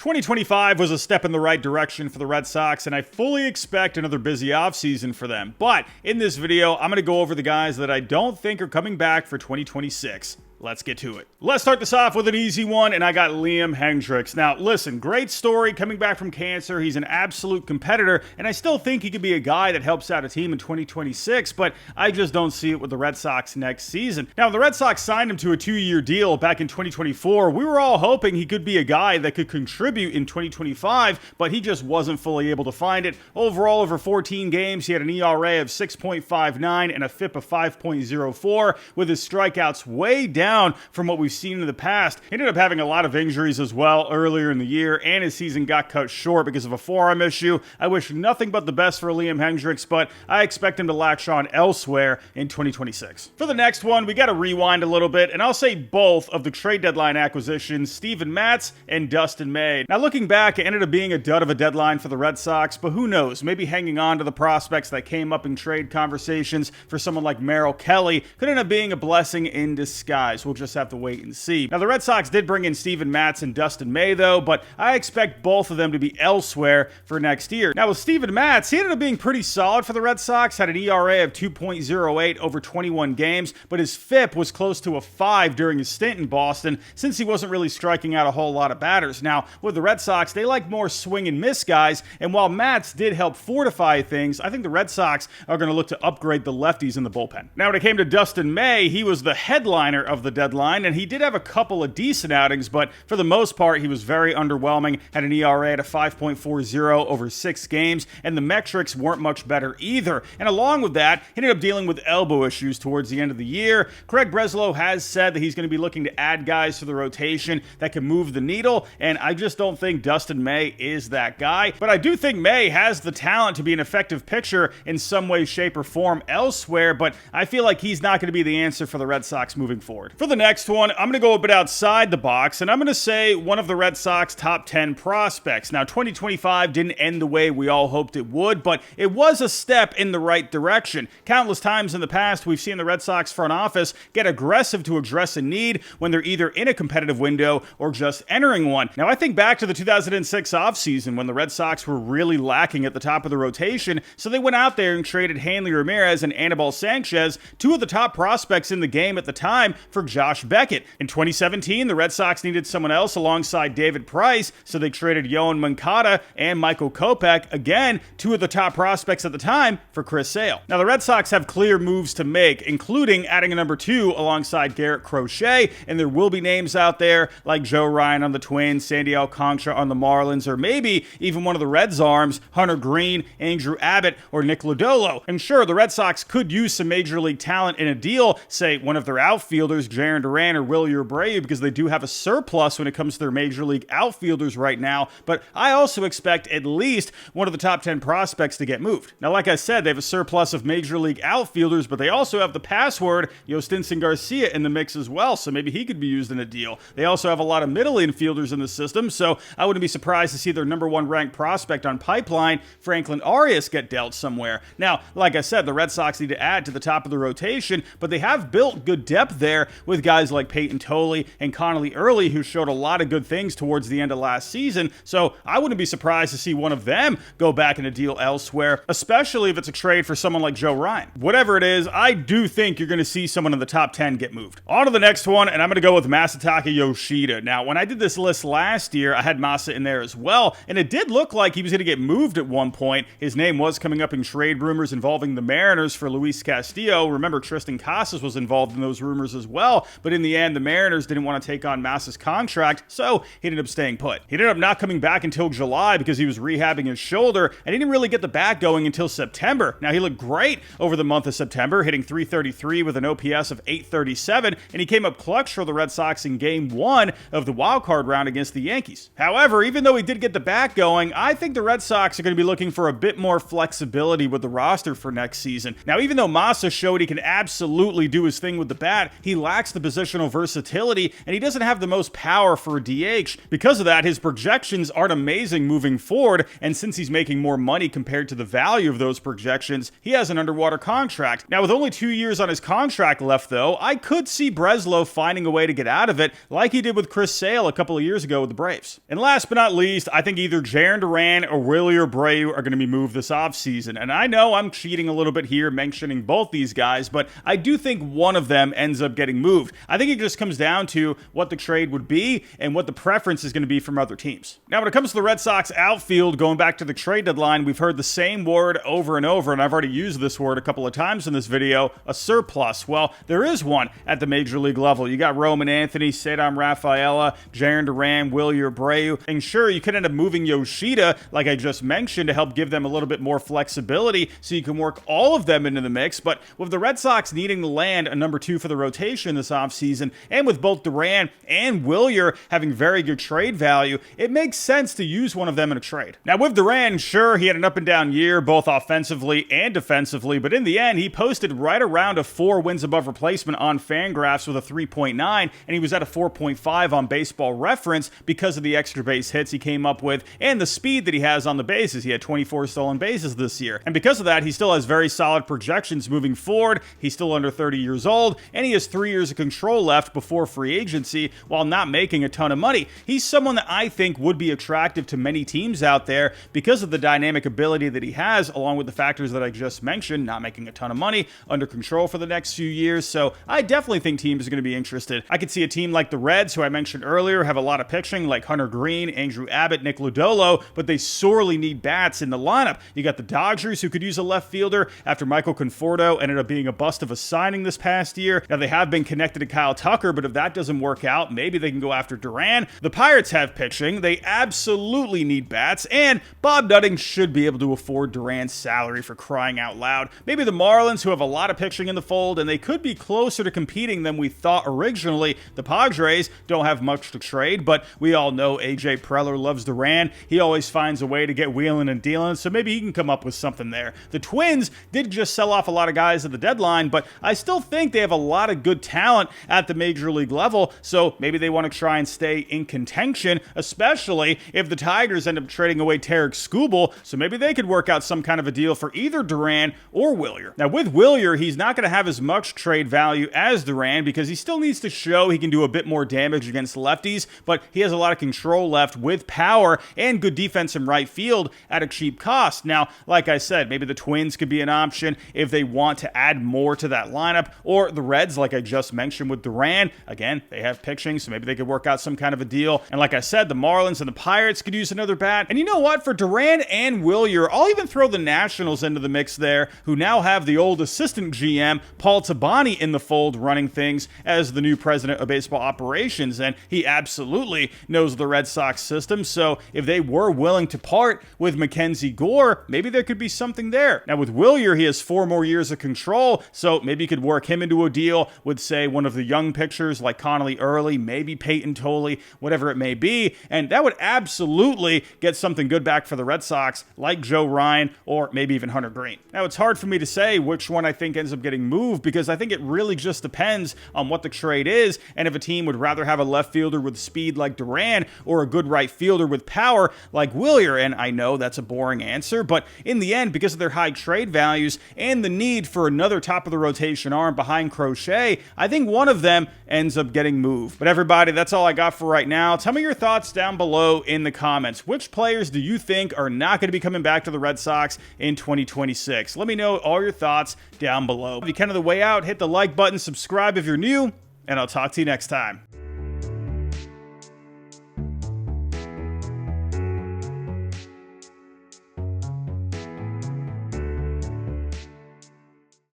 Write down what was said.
2025 was a step in the right direction for the Red Sox, and I fully expect another busy offseason for them. But in this video, I'm going to go over the guys that I don't think are coming back for 2026. Let's get to it. Let's start this off with an easy one, and I got Liam Hendriks. Now, listen, great story coming back from cancer. He's an absolute competitor, and I still think he could be a guy that helps out a team in 2026, but I just don't see it with the Red Sox next season. Now, the Red Sox signed him to a 2-year deal back in 2024. We were all hoping he could be a guy that could contribute in 2025, but he just wasn't fully able to find it. Overall, over 14 games, he had an ERA of 6.59 and a FIP of 5.04, with his strikeouts way down from what we've seen in the past. He ended up having a lot of injuries as well earlier in the year, and his season got cut short because of a forearm issue. I wish nothing but the best for Liam Hendriks, but I expect him to latch on elsewhere in 2026. For the next one, we got to rewind a little bit, and I'll say both of the trade deadline acquisitions, Steven Matz and Dustin May. Now, looking back, it ended up being a dud of a deadline for the Red Sox, but who knows? Maybe hanging on to the prospects that came up in trade conversations for someone like Merrill Kelly could end up being a blessing in disguise. We'll just have to wait and see. Now, the Red Sox did bring in Steven Matz and Dustin May, though, but I expect both of them to be elsewhere for next year. Now, with Steven Matz, he ended up being pretty solid for the Red Sox, had an ERA of 2.08 over 21 games, but his FIP was close to a 5 during his stint in Boston, since he wasn't really striking out a whole lot of batters. Now, with the Red Sox, they like more swing and miss guys, and while Matz did help fortify things, I think the Red Sox are going to look to upgrade the lefties in the bullpen. Now, when it came to Dustin May, he was the headliner of the deadline, and he did have a couple of decent outings, but for the most part, he was very underwhelming, had an ERA at a 5.40 over 6 games, and the metrics weren't much better either. And along with that, he ended up dealing with elbow issues towards the end of the year. Craig Breslow has said that he's going to be looking to add guys to the rotation that can move the needle, and I just don't think Dustin May is that guy. But I do think May has the talent to be an effective pitcher in some way, shape, or form elsewhere, but I feel like he's not going to be the answer for the Red Sox moving forward. For the next one, I'm going to go a bit outside the box, and I'm going to say one of the Red Sox top 10 prospects. Now, 2025 didn't end the way we all hoped it would, but it was a step in the right direction. Countless times in the past, we've seen the Red Sox front office get aggressive to address a need when they're either in a competitive window or just entering one. Now, I think back to the 2006 offseason when the Red Sox were really lacking at the top of the rotation, so they went out there and traded Hanley Ramirez and Anibal Sanchez, two of the top prospects in the game at the time, for Josh Beckett. In 2017, the Red Sox needed someone else alongside David Price, so they traded Yoan Moncada and Michael Kopech, again, two of the top prospects at the time, for Chris Sale. Now, the Red Sox have clear moves to make, including adding a number 2 alongside Garrett Crochet, and there will be names out there like Joe Ryan on the Twins, Sandy Alcantara on the Marlins, or maybe even one of the Reds' arms, Hunter Green, Andrew Abbott, or Nick Lodolo. And sure, the Red Sox could use some major league talent in a deal, say one of their outfielders, Duran or Willie Abreu, because they do have a surplus when it comes to their major league outfielders right now, but I also expect at least one of the top 10 prospects to get moved. Now, like I said, they have a surplus of major league outfielders, but they also have the password Yostinson Garcia in the mix as well, so maybe he could be used in a deal. They also have a lot of middle infielders in the system, so I wouldn't be surprised to see their number 1 ranked prospect on pipeline, Franklin Arias, get dealt somewhere. Now, like I said, the Red Sox need to add to the top of the rotation, but they have built good depth there with guys like Peyton Tolley and Connolly Early, who showed a lot of good things towards the end of last season, so I wouldn't be surprised to see one of them go back in a deal elsewhere, especially if it's a trade for someone like Joe Ryan. Whatever it is, I do think you're going to see someone in the top 10 get moved. On to the next one, and I'm going to go with Masataka Yoshida. Now, when I did this list last year, I had Masa in there as well, and it did look like he was going to get moved at one point. His name was coming up in trade rumors involving the Mariners for Luis Castillo. Remember, Tristan Casas was involved in those rumors as well, but in the end, the Mariners didn't want to take on Masa's contract, so he ended up staying put. He ended up not coming back until July because he was rehabbing his shoulder, and he didn't really get the bat going until September. Now, he looked great over the month of September, hitting .333 with an OPS of .837, and he came up clutch for the Red Sox in Game 1 of the wildcard round against the Yankees. However, even though he did get the bat going, I think the Red Sox are going to be looking for a bit more flexibility with the roster for next season. Now, even though Masa showed he can absolutely do his thing with the bat, he lacked lacks the positional versatility, and he doesn't have the most power for a DH. Because of that, his projections aren't amazing moving forward, and since he's making more money compared to the value of those projections, he has an underwater contract. Now, with only 2 years on his contract left, though, I could see Breslow finding a way to get out of it, like he did with Chris Sale a couple of years ago with the Braves. And last but not least, I think either Jarren Duran or Wilyer Abreu are going to be moved this offseason. And I know I'm cheating a little bit here mentioning both these guys, but I do think one of them ends up getting moved. I think it just comes down to what the trade would be and what the preference is going to be from other teams. Now, when it comes to the Red Sox outfield, going back to the trade deadline, we've heard the same word over and over, and I've already used this word a couple of times in this video, a surplus. Well, there is one at the major league level. You got Roman Anthony, Cedar Rafaela, Jarren Duran, Wilyer Abreu, and sure, you could end up moving Yoshida, like I just mentioned, to help give them a little bit more flexibility so you can work all of them into the mix. But with the Red Sox needing to land a number 2 for the rotation this offseason, and with both Duran and Wilyer having very good trade value, it makes sense to use one of them in a trade. Now, with Duran, sure, he had an up and down year, both offensively and defensively, but in the end, he posted right around a 4 wins above replacement on Fangraphs with a 3.9, and he was at a 4.5 on Baseball Reference because of the extra base hits he came up with and the speed that he has on the bases. He had 24 stolen bases this year, and because of that, he still has very solid projections moving forward. He's still under 30 years old, and he has 3 years of control left before free agency while not making a ton of money. He's someone that I think would be attractive to many teams out there because of the dynamic ability that he has, along with the factors that I just mentioned, not making a ton of money, under control for the next few years. So I definitely think teams are going to be interested. I could see a team like the Reds, who I mentioned earlier, have a lot of pitching like Hunter Green, Andrew Abbott, Nick Lodolo, but they sorely need bats in the lineup. You got the Dodgers, who could use a left fielder after Michael Conforto ended up being a bust of a signing this past year. Now, they have been connected to Kyle Tucker, but if that doesn't work out, maybe they can go after Duran. The Pirates have pitching. They absolutely need bats, and Bob Nutting should be able to afford Duran's salary, for crying out loud. Maybe the Marlins, who have a lot of pitching in the fold, and they could be closer to competing than we thought originally. The Padres don't have much to trade, but we all know AJ Preller loves Duran. He always finds a way to get wheeling and dealing, so maybe he can come up with something there. The Twins did just sell off a lot of guys at the deadline, but I still think they have a lot of good talent at the major league level, so maybe they want to try and stay in contention, especially if the Tigers end up trading away Tarek Skubal, so maybe they could work out some kind of a deal for either Duran or Wilyer. Now, with Wilyer, he's not going to have as much trade value as Duran because he still needs to show he can do a bit more damage against lefties, but he has a lot of control left with power and good defense in right field at a cheap cost. Now, like I said, maybe the Twins could be an option if they want to add more to that lineup, or the Reds, like I just mentioned with Duran. Again, they have pitching, so maybe they could work out some kind of a deal. And like I said, the Marlins and the Pirates could use another bat. And you know what? For Duran and Wilyer, I'll even throw the Nationals into the mix there, who now have the old assistant GM, Paul Tabani, in the fold running things as the new president of baseball operations, and he absolutely knows the Red Sox system. So if they were willing to part with Mackenzie Gore, maybe there could be something there. Now, with Wilyer, he has 4 more years of control, so maybe you could work him into a deal with, say, one of the young pitchers like Connolly Early, maybe Peyton Tolley, whatever it may be, and that would absolutely get something good back for the Red Sox, like Joe Ryan or maybe even Hunter Green. Now, it's hard for me to say which one I think ends up getting moved because I think it really just depends on what the trade is, and if a team would rather have a left fielder with speed like Duran or a good right fielder with power like Wilyer. And I know that's a boring answer, but in the end, because of their high trade values and the need for another top of the rotation arm behind Crochet, I think one of them ends up getting moved. But everybody, that's all I got for right now. Tell me your thoughts down below in the comments. Which players do you think are not going to be coming back to the Red Sox in 2026? Let me know all your thoughts down below. If you can on the way out, hit the like button, subscribe if you're new, and I'll talk to you next time.